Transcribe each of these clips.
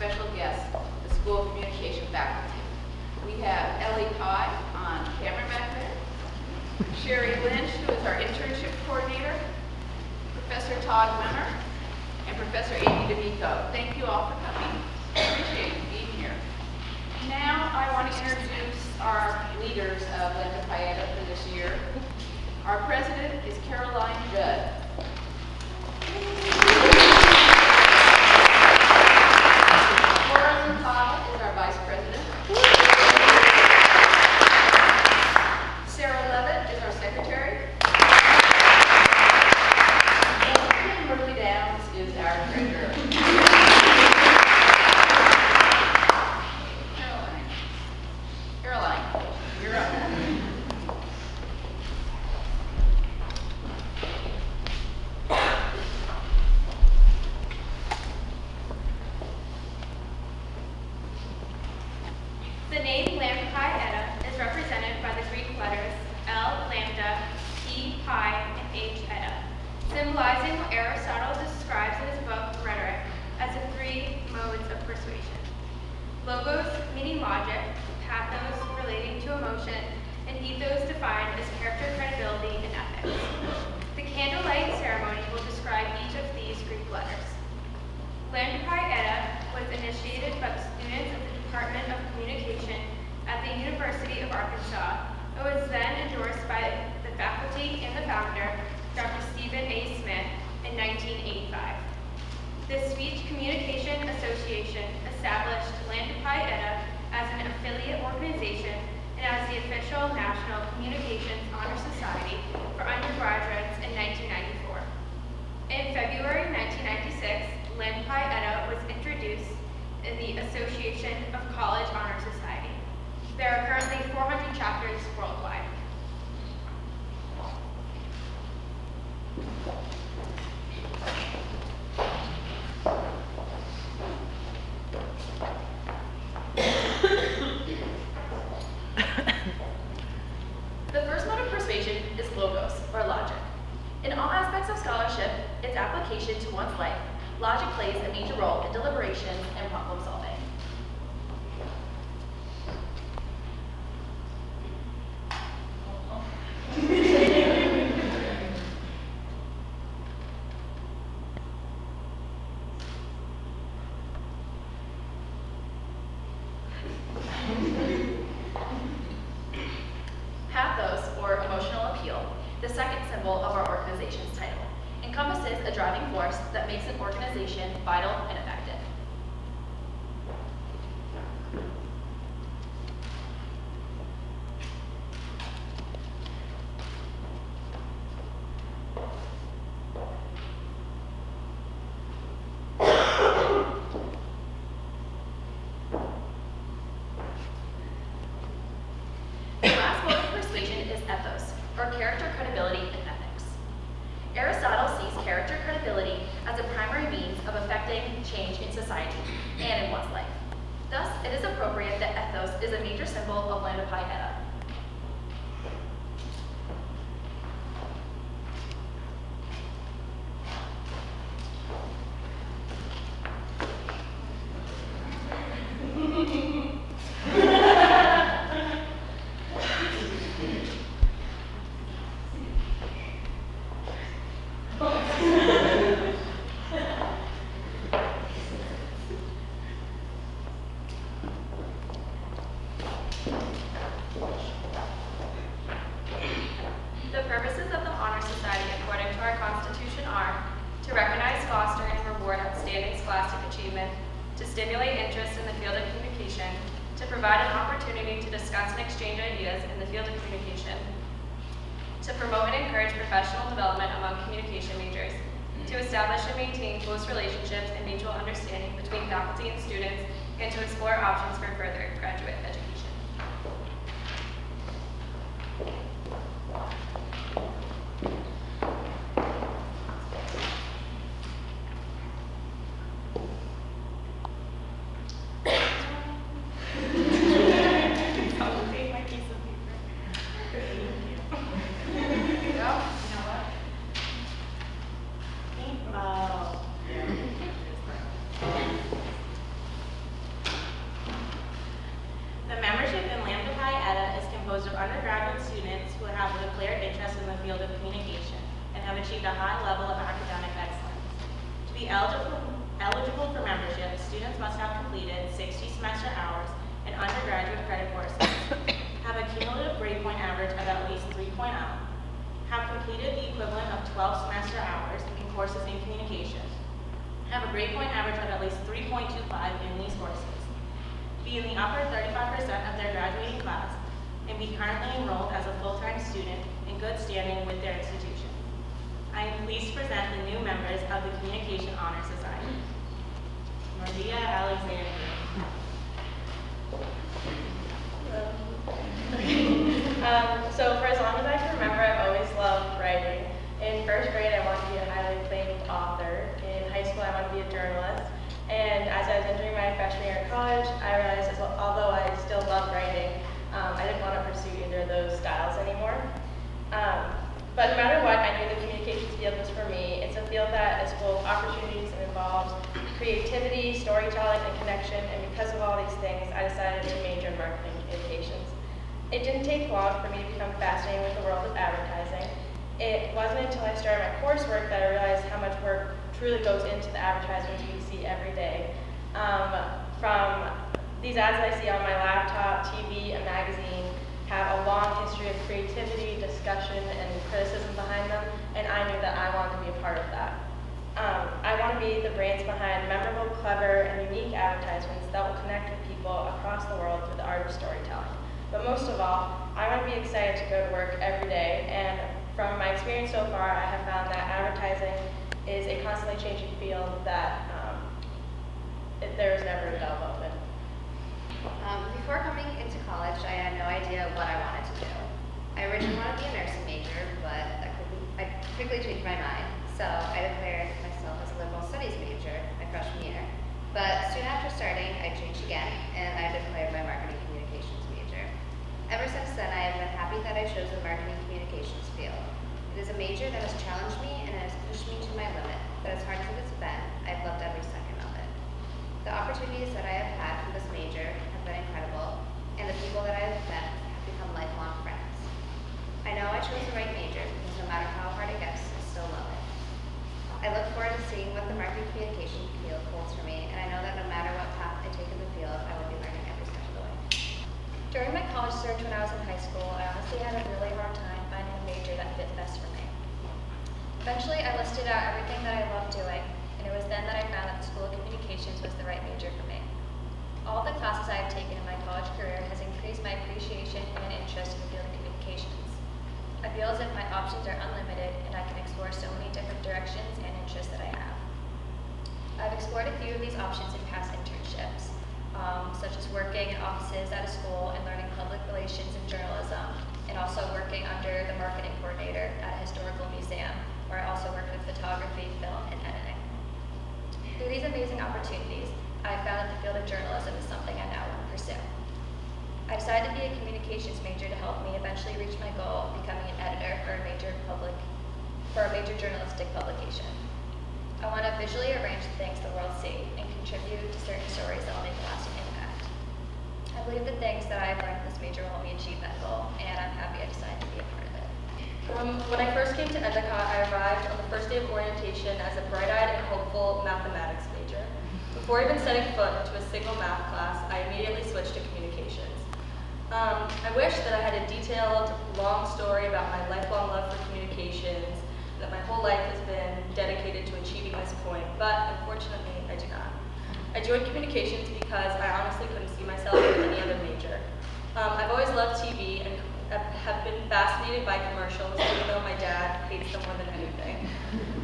special guests, the School of Communication faculty. We have Ellie Pye on camera back there, Sherry Lynch, who is our internship coordinator, Professor Todd Wimmer, and Professor Amy DeVico. Thank you all for coming. I appreciate you being here. Now I want to introduce our leaders of Lambda Pi Eta for this year. Our president is Caroline Judd. Lauren Powell is our vice president. Sarah Levitt is our secretary. And Kimberly Downs is our treasurer. Caroline, you're up. The name Lambda Pi Eta is represented by the Greek letters L, Lambda, P, Pi, and H, Eta, symbolizing what Aristotle describes in his book Rhetoric as the three modes of persuasion. Logos meaning logic, pathos relating to emotion, and ethos defined as character, credibility, and ethics. The candlelight ceremony will describe each of these Greek letters. Lambda Pi Eta was initiated by the students of the Department of Communication at the University of Arkansas. It was then endorsed by the faculty and the founder, Dr. Stephen A. Smith, in 1985. The Speech Communication Association established Lambda Pi Eta as an affiliate organization and as the official National Communications Honor Society for undergraduates in 1994. In February 1996, Lambda Pi Eta was introduced in the Association of College Honor Society. There are currently 400 chapters worldwide. The first mode of persuasion is logos, or logic. In all aspects of scholarship, its application to one's life, logic plays a major role in deliberation and problem solving. Pathos, or emotional appeal, the second symbol of our organization's title, encompasses a driving force that makes an organization vital and effective. The last mode of persuasion is ethos, or character, credibility, and ethics. Aristotle sees character credibility as a primary means of effecting change in society and in one's life. Thus, it is appropriate that ethos is a major symbol of Lambda Pi Eta. The purposes of the Honor Society, according to our Constitution, are to recognize, foster, and reward outstanding scholastic achievement, to stimulate interest in the field of communication, to provide an opportunity to discuss and exchange ideas in the field of communication, to promote and encourage professional development among communication majors, to establish and maintain close relationships and mutual understanding between faculty and students, and to explore options for further graduate education. composed of undergraduate students who have a declared interest in the field of communication and have achieved a high level of academic excellence. To be eligible for membership, students must have completed 60 semester hours in undergraduate credit courses, have a cumulative grade point average of at least 3.0, have completed the equivalent of 12 semester hours in courses in communication, have a grade point average of at least 3.25 in these courses, be in the upper 35% of their graduating class, and be currently enrolled as a full-time student in good standing with their institution. I am pleased to present the new members of the Communication Honor Society. Maria Alexander. So for as long as I can remember, I've always loved writing. In first grade, I wanted to be a highly acclaimed author. In high school, I wanted to be a journalist. And as I was entering my freshman year of college, I realized although I still loved writing, I didn't want to pursue either of those styles anymore. But no matter what, I knew the communications field was for me. It's a field that is full of opportunities and involves creativity, storytelling, and connection. And because of all these things, I decided to major in marketing communications. It didn't take long for me to become fascinated with the world of advertising. It wasn't until I started my coursework that I realized how much work truly goes into the advertisements we see every day. From these ads that I see on my laptop, TV, and magazine have a long history of creativity, discussion, and criticism behind them, and I knew that I wanted to be a part of that. I want to be the brains behind memorable, clever, and unique advertisements that will connect with people across the world through the art of storytelling. But most of all, I want to be excited to go to work every day, and from my experience so far, I have found that advertising is a constantly changing field that there is never a dull moment. Before coming into college, I had no idea what I wanted to do. I originally wanted to be a nursing major, but I quickly changed my mind. So I declared myself as a liberal studies major my freshman year. But soon after starting, I changed again, and I declared my marketing communications major. Ever since then, I have been happy that I chose the marketing communications field. It is a major that has challenged me and has pushed me to my limit, but as hard as it's been, I've loved every second of it. The opportunities that I have had from this major have been incredible, and the people that I have met have become lifelong friends. I know I chose the right major because no matter how hard it gets, I still love it. I look forward to seeing what the marketing communication field holds for me, and I know that no matter what path I take in the field, I will be learning every step of the way. During my college search when I was in high school, I honestly had a really hard time finding a major that fit best for me. Eventually, I listed out everything that I loved doing, and it was then that I found that the School of Communications was the right major for me. All the classes I have taken in my college career has increased my appreciation and interest in the field of communications. I feel as if my options are unlimited, and I can explore so many different directions and interests that I have. I've explored a few of these options in past internships, such as working in offices at a school and learning public relations and journalism, and also working under the marketing coordinator at a historical museum, where I also worked with photography, film, and editing. Through these amazing opportunities, I found that the field of journalism is something I now want to pursue. I decided to be a communications major to help me eventually reach my goal of becoming an editor for a major journalistic publication. I want to visually arrange the things the world see and contribute to certain stories that will make a lasting impact. I believe the things that I have learned in this major will help me achieve that goal, and I'm happy I decided to be a part of it. When I first came to Endicott, I arrived on the first day of orientation as a bright-eyed and hopeful mathematics major. Before even setting foot into a single math class, I immediately switched to communications. I wish that I had a detailed, long story about my lifelong love for communications, that my whole life has been dedicated to achieving this point, but unfortunately, I do not. I joined communications because I honestly couldn't see myself in any other major. I've always loved TV and have been fascinated by commercials, even though my dad hates them more than anything.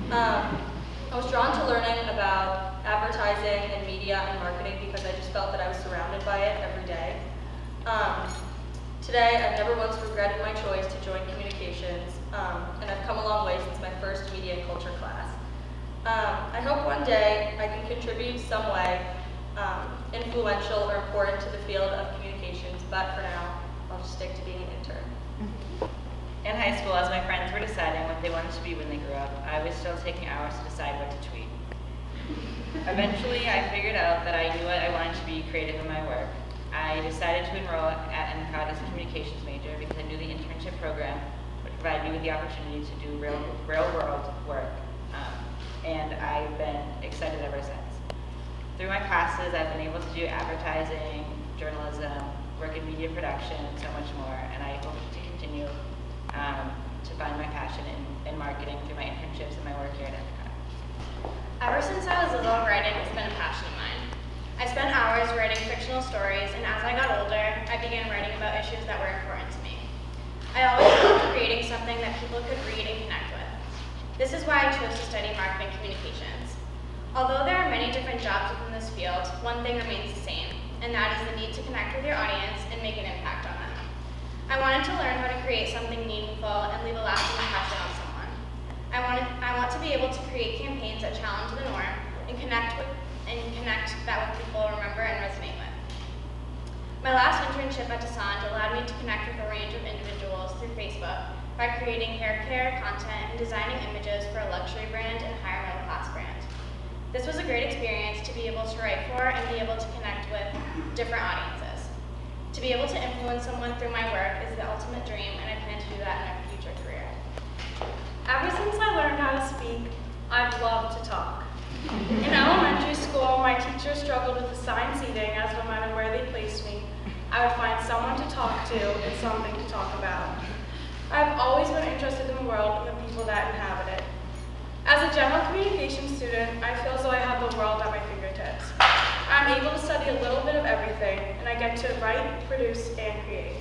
I was drawn to learning about advertising and media and marketing because I just felt that I was surrounded by it every day. Today, I've never once regretted my choice to join communications, and I've come a long way since my first media and culture class. I hope one day I can contribute some way influential or important to the field of communications, but for now, I'll just stick to being an intern. In high school, as my friends were deciding what they wanted to be when they grew up, I was still taking hours to decide what to tweet. Eventually, I figured out that I knew what I wanted to be creative in my work. I I decided to enroll at Endicott as a communications major because I knew the internship program would provide me with the opportunity to do real world work. And I've been excited ever since. Through my classes, I've been able to do advertising, journalism, work in media production, and so much more. And I hope to continue to find my passion in marketing through my internships and my work here at Endicott. Ever since I was little, writing has been a passion of mine. I spent hours writing fictional stories, and as I got older, I began writing about issues that were important to me. I always loved creating something that people could read and connect with. This is why I chose to study marketing communications. Although there are many different jobs within this field, one thing remains the same, and that is the need to connect with your audience and make an impact on them. I wanted to learn how to create something meaningful and leave a lasting impression on someone. I want to be able to create campaigns that challenge the norm and connect that what people remember and resonate with. My last internship at Descent allowed me to connect with a range of individuals through Facebook by creating hair care content and designing images for a luxury brand and higher middle class brand. This was a great experience to be able to write for and be able to connect with different audiences. To be able to influence someone through my work is the ultimate dream, and I plan to do that in a future career. Ever since I learned how to speak, I've loved to talk. In elementary school, my teacher struggled with assigned seating, as no matter where they placed me, I would find someone to talk to and something to talk about. I've always been interested in the world and the people that inhabit it. As a general communication student, I feel as though I have the world at my fingertips. I'm able to study a little bit of everything, and I get to write, produce, and create.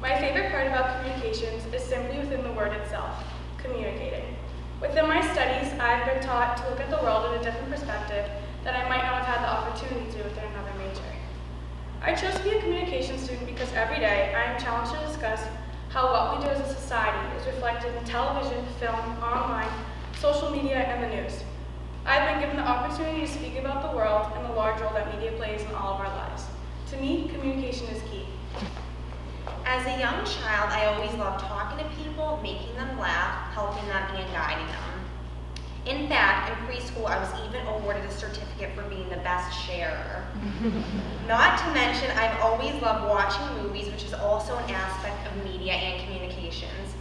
My favorite part about communications is simply within the word itself, communicating. Within my studies, I've been taught to look at the world in a different perspective that I might not have had the opportunity to within another major. I chose to be a communications student because every day I am challenged to discuss how what we do as a society is reflected in television, film, online, social media, and the news. I've been given the opportunity to speak about the world and the large role that media plays in all of our lives. To me, communication is key. As a young child, I always loved talking to people, making them laugh, helping them, and guiding them. In fact, in preschool, I was even awarded a certificate for being the best sharer. Not to mention, I've always loved watching movies, which is also an aspect of media and communications.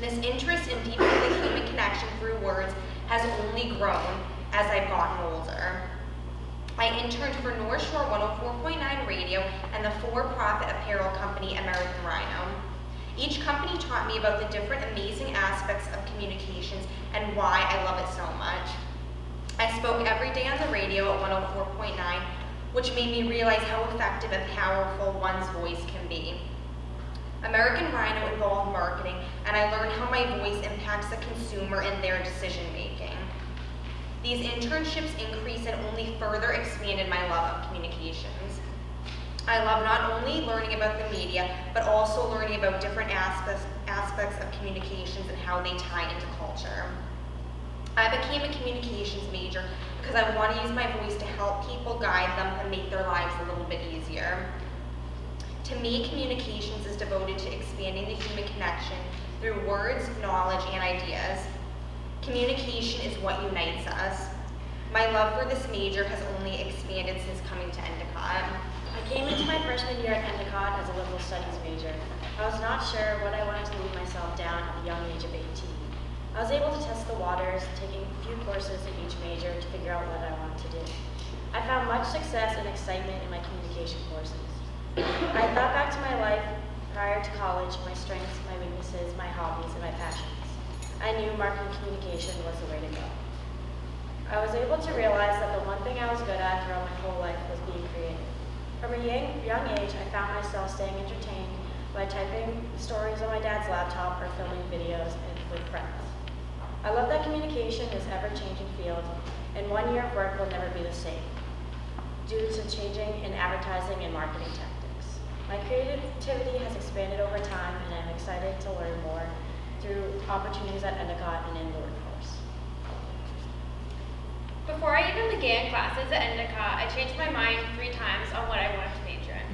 This interest in deepening the human connection through words has only grown as I've gotten older. I interned for North Shore 104.9 Radio and the for-profit apparel company American Rhino. Each company taught me about the different amazing aspects of communications and why I love it so much. I spoke every day on the radio at 104.9, which made me realize how effective and powerful one's voice can be. American Rhino involved marketing, and I learned how my voice impacts the consumer in their decision making. These internships increased and only further expanded my love of communications. I love not only learning about the media, but also learning about different aspects of communications and how they tie into culture. I became a communications major because I want to use my voice to help people, guide them, and make their lives a little bit easier. To me, communications is devoted to expanding the human connection through words, knowledge, and ideas. Communication is what unites us. My love for this major has only expanded since coming to Endicott. I came into my freshman year at Endicott as a liberal studies major. I was not sure what I wanted to lead myself down at the young age of 18. I was able to test the waters, taking a few courses in each major to figure out what I wanted to do. I found much success and excitement in my communication courses. I thought back to my life prior to college, my strengths, my weaknesses, my hobbies, and my passions. I knew marketing communication was the way to go. I was able to realize that the one thing I was good at throughout my whole life was being creative. From a young age, I found myself staying entertained by typing stories on my dad's laptop or filming videos with friends. I love that communication is an ever-changing field, and 1 year of work will never be the same due to changing in advertising and marketing tactics. My creativity has expanded over time, and I'm excited to learn more through opportunities at Endicott and in the workforce. Before I even began classes at Endicott, I changed my mind 3 times on what I wanted to major in.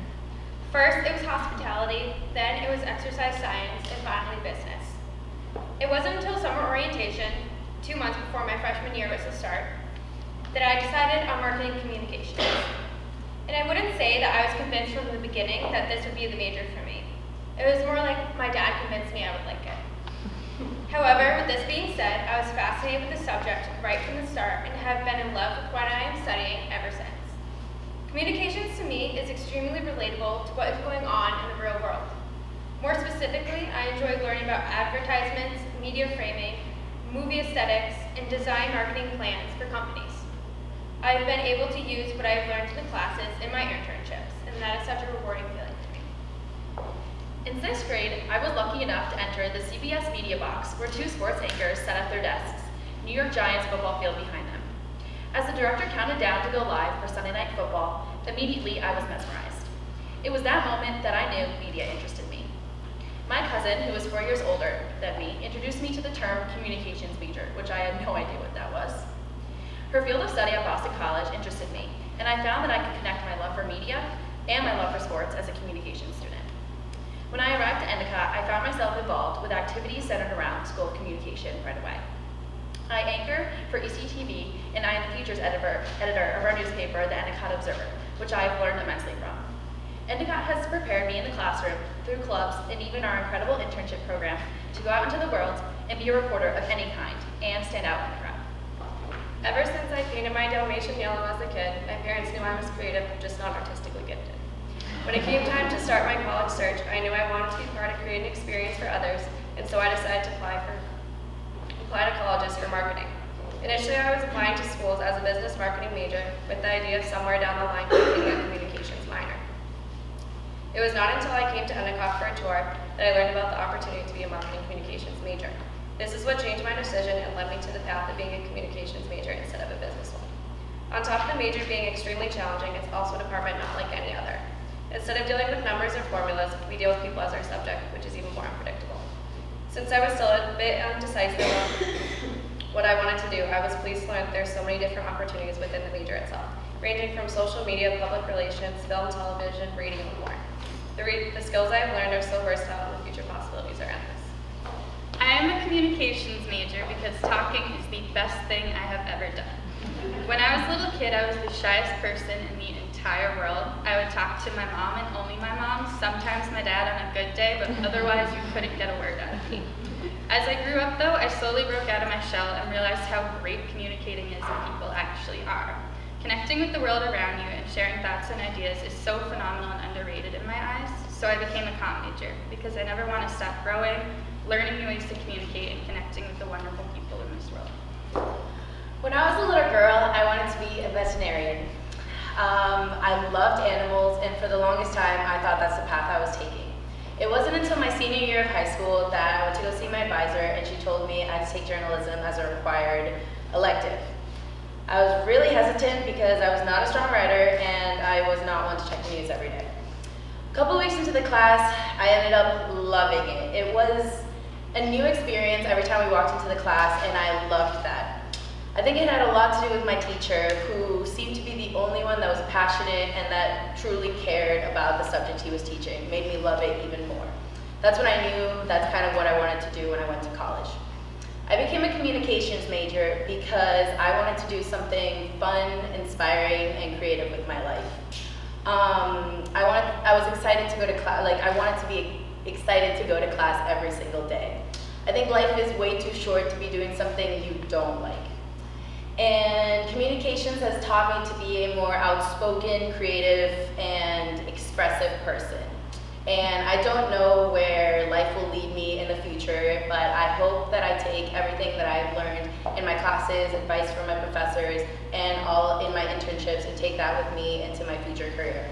First, it was hospitality, then it was exercise science, and finally business. It wasn't until summer orientation, 2 months before my freshman year was to start, that I decided on marketing communications. And I wouldn't say that I was convinced from the beginning that this would be the major for me. It was more like my dad convinced me I would like it. However, with this being said, I was fascinated with the subject right from the start and have been in love with what I am studying ever since. Communications to me is extremely relatable to what is going on in the real world. More specifically, I enjoy learning about advertisements, media framing, movie aesthetics, and design marketing plans for companies. I've been able to use what I've learned in the classes in my internships, and that is such a rewarding feeling to me. In 6th grade, I was lucky enough to enter the CBS media box where 2 sports anchors sat at their desks, New York Giants football field behind them. As the director counted down to go live for Sunday Night Football, immediately I was mesmerized. It was that moment that I knew media interested me. My cousin, who was 4 years older than me, introduced me to the term communications major, which I had no idea what that was. Her field of study at Boston College interested me, and I found that I could connect my love for media and my love for sports as a communications student. When I arrived at Endicott, I found myself involved with activities centered around School of Communication right away. I anchor for ECTV, and I am the features editor of our newspaper, the Endicott Observer, which I have learned immensely from. Endicott has prepared me in the classroom, through clubs, and even our incredible internship program to go out into the world and be a reporter of any kind and stand out in the crowd. Ever since I painted my Dalmatian yellow as a kid, my parents knew I was creative, just not artistically gifted. When it came time to start my college search, I knew I wanted to be part of creating an experience for others, and so I decided to apply to colleges for marketing. Initially, I was applying to schools as a business marketing major with the idea of somewhere down the line completing a communications minor. It was not until I came to Endicott for a tour that I learned about the opportunity to be a marketing communications major. This is what changed my decision and led me to the path of being a communications major instead of a business one. On top of the major being extremely challenging, it's also a department not like any other. Instead of dealing with numbers and formulas, we deal with people as our subject, which is even more unpredictable. Since I was still a bit undecisive on what I wanted to do, I was pleased to learn that there are so many different opportunities within the major itself, ranging from social media, public relations, film, television, radio, and more. The skills I have learned are so versatile and the future possibilities are endless. I am a communications major because talking is the best thing I have ever done. When I was a little kid, I was the shyest person in the entire world. I would talk to my mom and only my mom, sometimes my dad on a good day, but otherwise you couldn't get a word out of me. As I grew up though, I slowly broke out of my shell and realized how great communicating is and people actually are. Connecting with the world around you and sharing thoughts and ideas is so phenomenal and underrated in my eyes, so I became a comm major because I never want to stop growing, learning new ways to communicate, and connecting with the wonderful people in this world. When I was a little girl, I wanted to be a veterinarian. I loved animals, and for the longest time, I thought that's the path I was taking. It wasn't until my senior year of high school that I went to go see my advisor, and she told me I had to take journalism as a required elective. I was really hesitant because I was not a strong writer, and I was not one to check the news every day. A couple weeks into the class, I ended up loving it. It was a new experience every time we walked into the class, and I loved that. I think it had a lot to do with my teacher, who seemed to be the only one that was passionate and that truly cared about the subject he was teaching. It made me love it even more. That's when I knew that's kind of what I wanted to do when I went to college. I became a communications major because I wanted to do something fun, inspiring, and creative with my life. I was excited to go to class, I wanted to be excited to go to class every single day. I think life is way too short to be doing something you don't like. And communications has taught me to be a more outspoken, creative, and expressive person. And I don't know where life will lead me in the future, but I hope that I take everything that I've learned in my classes, advice from my professors, and all in my internships and take that with me into my future career.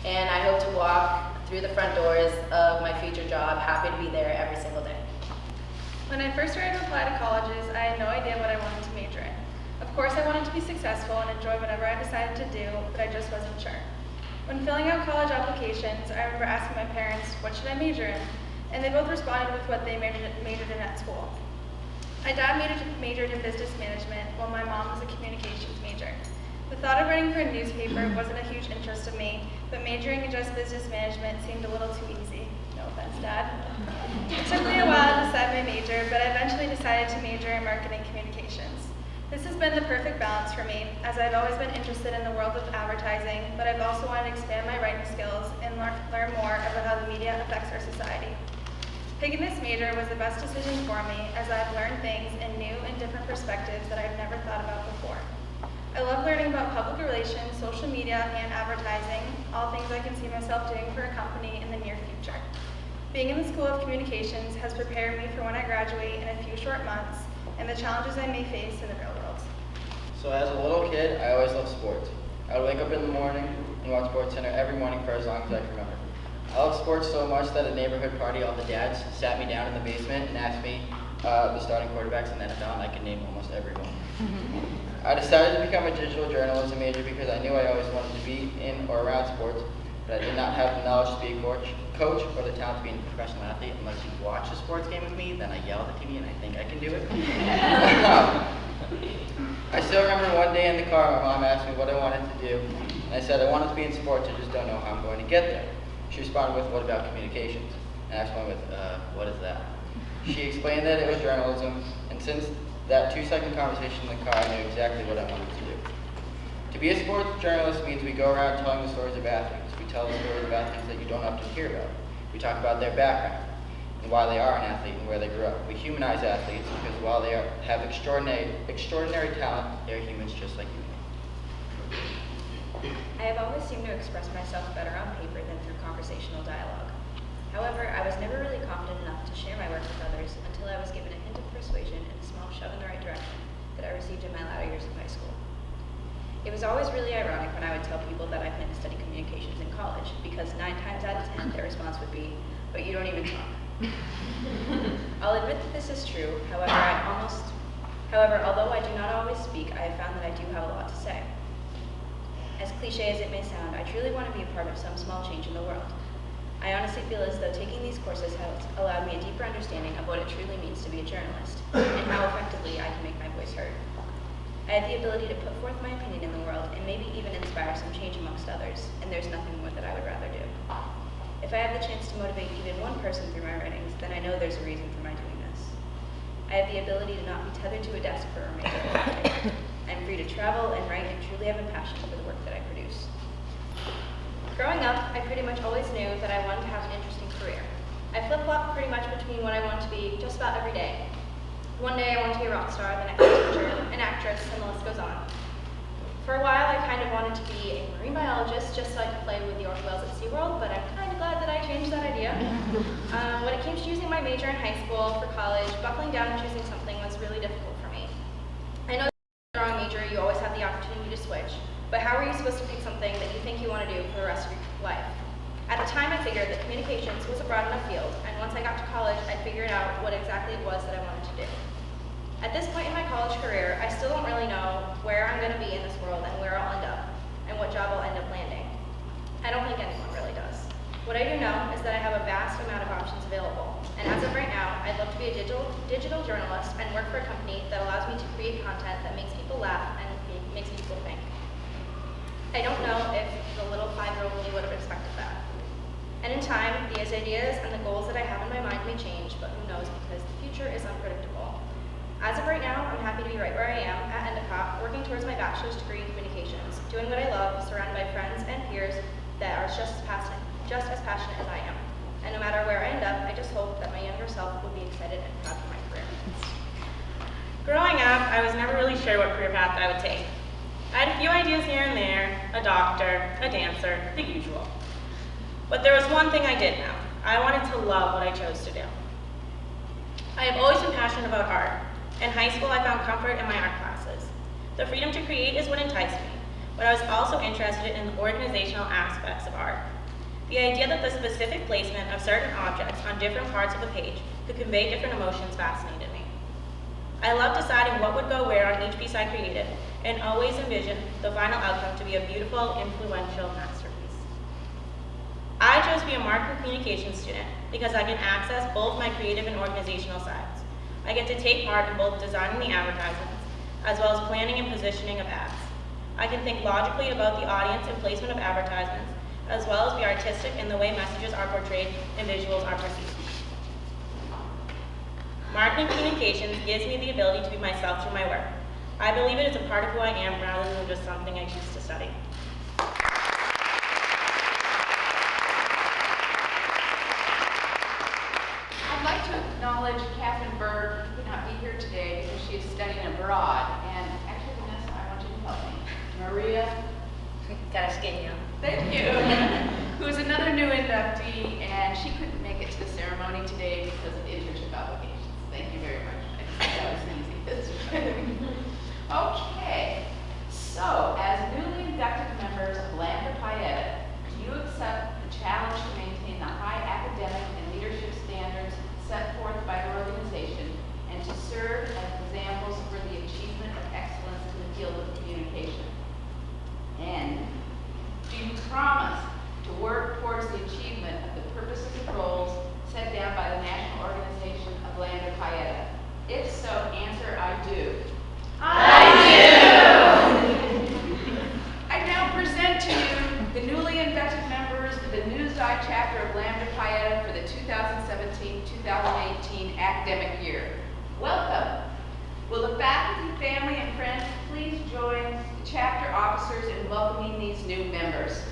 And I hope to walk through the front doors of my future job, happy to be there every single day. When I first started to apply to colleges, I had no idea what I wanted to major in. Of course, I wanted to be successful and enjoy whatever I decided to do, but I just wasn't sure. When filling out college applications, I remember asking my parents, what should I major in? And they both responded with what they majored in at school. My dad majored in business management, while my mom was a communications major. The thought of writing for a newspaper wasn't a huge interest of me, but majoring in just business management seemed a little too easy. No offense, Dad. It took me a while to decide my major, but I eventually decided to major in marketing communications. This has been the perfect balance for me, as I've always been interested in the world of advertising, but I've also wanted to expand my writing skills and learn more about how the media affects our society. Picking this major was the best decision for me, as I've learned things in new and different perspectives that I've never thought about before. I love learning about public relations, social media, and advertising, all things I can see myself doing for a company in the near future. Being in the School of Communications has prepared me for when I graduate in a few short months and the challenges I may face in the real world. So as a little kid, I always loved sports. I would wake up in the morning and watch SportsCenter every morning for as long as I can remember. I love sports so much that at a neighborhood party, all the dads sat me down in the basement and asked me the starting quarterbacks in the NFL, and I could name almost everyone. I decided to become a digital journalism major because I knew I always wanted to be in or around sports, but I did not have the knowledge to be a coach or the talent to be a professional athlete. Unless you watch a sports game with me, then I yell at the TV and I think I can do it. I still remember one day in the car, my mom asked me what I wanted to do, and I said I wanted to be in sports, I just don't know how I'm going to get there. She responded with, what about communications? And I responded with, what is that? She explained that it was journalism, and since that 2-second conversation in the car, I knew exactly what I wanted to do. To be a sports journalist means we go around telling the stories of athletes. We tell the stories of athletes that you don't often hear about. We talk about their background and why they are an athlete and where they grew up. We humanize athletes because while they have extraordinary talent, they're humans just like you. I have always seemed to express myself better on paper than through conversational dialogue. However, I was never really confident enough to share my work with others until I was given a hint of persuasion and a small shove in the right direction that I received in my latter years of high school. It was always really ironic when I would tell people that I plan to study communications in college, because 9 times out of 10 their response would be, but you don't even talk. I'll admit that this is true, however, although I do not always speak, I have found that I do have a lot to say. As cliche as it may sound, I truly want to be a part of some small change in the world. I honestly feel as though taking these courses has allowed me a deeper understanding of what it truly means to be a journalist, and how effectively I can make my voice heard. I have the ability to put forth my opinion in the world, and maybe even inspire some change amongst others, and there's nothing more that I would rather do. If I have the chance to motivate even one person through my writings, then I know there's a reason for my doing this. I have the ability to not be tethered to a desk for a remainder of my day. I'm free to travel and write and truly have a passion for the work that I produce. Growing up, I pretty much always knew that I wanted to have an interesting career. I flip-flopped pretty much between what I wanted to be just about every day. One day I wanted to be a rock star, the next a teacher, an actress, and the list goes on. For a while, I kind of wanted to be a marine biologist just so I could play with the orca whales at SeaWorld, but I'm kind of glad that I changed that idea. When it came to choosing my major in high school for college, buckling down and choosing something was really difficult for me. I know that as a drawing major, you always have the opportunity to switch, but how are you supposed to pick something that you think you want to do for the rest of your life? At the time, I figured that communications was a broad enough field, and once I got to college, I'd figured out what exactly it was that I wanted to do. At this point in my college career, I still don't really know where I'm going to be in this world and where I'll end up, and what job I'll end up landing. I don't think anyone really does. What I do know is that I have a vast amount of options available, and as of right now, I'd love to be a digital journalist and work for a company that allows me to create content that makes people laugh and makes people think. I don't know if the little 5-year-old me would have expected that. And in time, these ideas and the goals that I have in my mind may change, but who knows, because the future is unpredictable. As of right now, I'm happy to be right where I am at Endicott, working towards my bachelor's degree in communications, doing what I love, surrounded by friends and peers that are just as passionate as I am. And no matter where I end up, I just hope that my younger self will be excited and proud of my career. Growing up, I was never really sure what career path I would take. I had a few ideas here and there, a doctor, a dancer, the usual. But there was one thing I did know. I wanted to love what I chose to do. I have always been passionate about art. In high school, I found comfort in my art classes. The freedom to create is what enticed me, but I was also interested in the organizational aspects of art. The idea that the specific placement of certain objects on different parts of a page could convey different emotions fascinated me. I loved deciding what would go where on each piece I created, and always envisioned the final outcome to be a beautiful, influential masterpiece. I chose to be a marketing communications student because I can access both my creative and organizational sides. I get to take part in both designing the advertisements, as well as planning and positioning of ads. I can think logically about the audience and placement of advertisements, as well as be artistic in the way messages are portrayed and visuals are perceived. Marketing communications gives me the ability to be myself through my work. I believe it is a part of who I am rather than just something I choose to study. I'd like to acknowledge Catherine Berg, who could not be here today because she is studying abroad. And actually, Vanessa, I want you to help me. Maria, thank you, who is another new inductee, and she couldn't make it to the ceremony today because of internship obligations. Thank you very much. I just thought that was easy. Okay, so as newly inducted members of Lambda Pi Eta, do you accept the challenge to maintain the high academic and leadership standards set forth by your organization and to serve as examples for the achievement of excellence in the field of communication? And do you promise to work towards the achievement of the purposes and goals set down by the National Organization of Lambda Pi Eta? If so, answer I do. I now present to you the newly inducted members of the Newsdi chapter of Lambda Pi Eta for the 2017-2018 academic year. Welcome. Will the faculty, family, and friends please join the chapter officers in welcoming these new members?